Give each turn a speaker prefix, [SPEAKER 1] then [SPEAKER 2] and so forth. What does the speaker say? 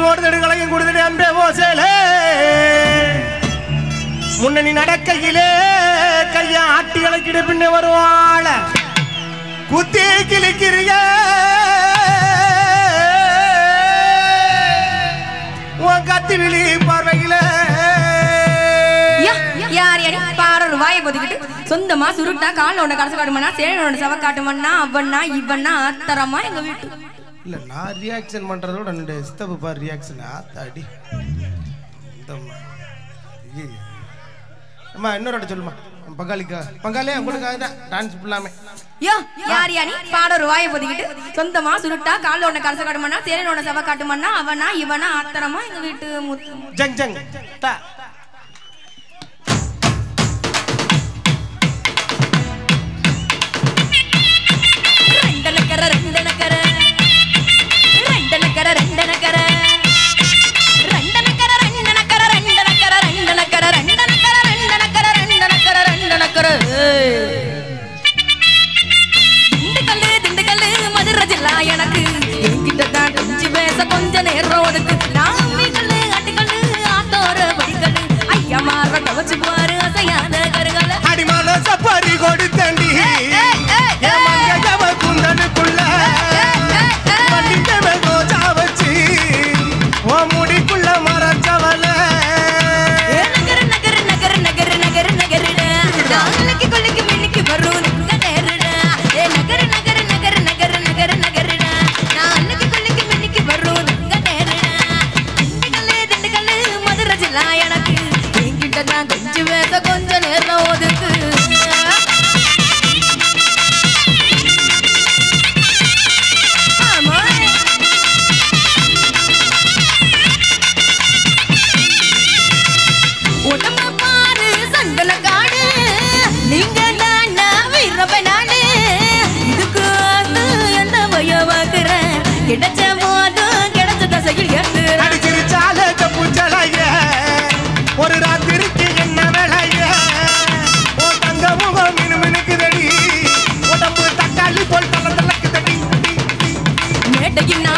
[SPEAKER 1] ஓடுதடுகளையும் கொடுத்துட்டு அன்பே ஓசேலே முன்னணி நடக்கையிலே கைய ஆட்டி அழைக்கிட்டு பின்ன வருவாள குத்தி கிழிக்கிறிய உன் கத்தி விழி பார்வையில
[SPEAKER 2] யார் யாரி பாரு வாயை கொதிக்கிட்டு சொந்தமா சுருட்டா கால ஒண்ணு கடைசி காட்டுமன்னா சேனோட சவ காட்டுமன்னா அவன்னா இவன்னா அத்தரமா எங்க வீட்டு
[SPEAKER 1] இல்ல நான் ரியாக்ஷன் பண்றதோட ரெண்டு ஸ்டெப் பார் ரியாக்ஷன் ஆத்தாடி அம்மா இன்னொரு சொல்லுமா பங்காளியே உங்களுக்கு தான் டான்ஸ் பண்ணலாமே
[SPEAKER 2] யோ யார் யாரி பாரு வாயை கொதிக்கிட்டு சொந்தமா சுருட்டா கால ஒண்ணு கடைசி காட்டுமன்னா சேனோட சவ காட்டுமன்னா அவனா இவனா அத்தரமா எங்க வீட்டு
[SPEAKER 1] ஜங் ஜங் தா
[SPEAKER 2] எனக்கு என்கிட்ட தான் பேச கொஞ்ச நேரம் ஒதுக்கு நாமிகள் அட்டுகள் ஆத்தோர படிகள் ஐயா மாற கவச்சு பாரு அசையாத கருகல
[SPEAKER 1] அடிமான சப்பாரி கொடுத்தண்டி குந்தனுக்குள்ள வச்சு முடிக்குள்ள மறைச்சவல
[SPEAKER 2] நகர் நகர் நகர் நகர் நகர் நகருட நாளைக்கு கொள்ளைக்கு மின்னிக்கு வரும் நேருட நகர் நகர் நகர் நகர் நகர் நகருட நாளைக்கு கொள்ளைக்கு மின்னிக்கு வரும் நேருட திண்டுக்கல்லு மதுரை ஜில்லா எனக்கு என்கிட்ட தான் கொஞ்சம் பேச கொஞ்ச நேரம் ஒதுக்கு கிடைச்ச போதும் கிடைச்ச தசையில்
[SPEAKER 1] அடிச்சிருச்சாலே தப்புச்சலைய ஒரு ராத்திரிக்கு என்ன வேலைய ஓ தங்க முகம் மினுமினுக்குதடி உடம்பு தக்காளி போல் தளக்குதடி
[SPEAKER 2] மேட்டையின்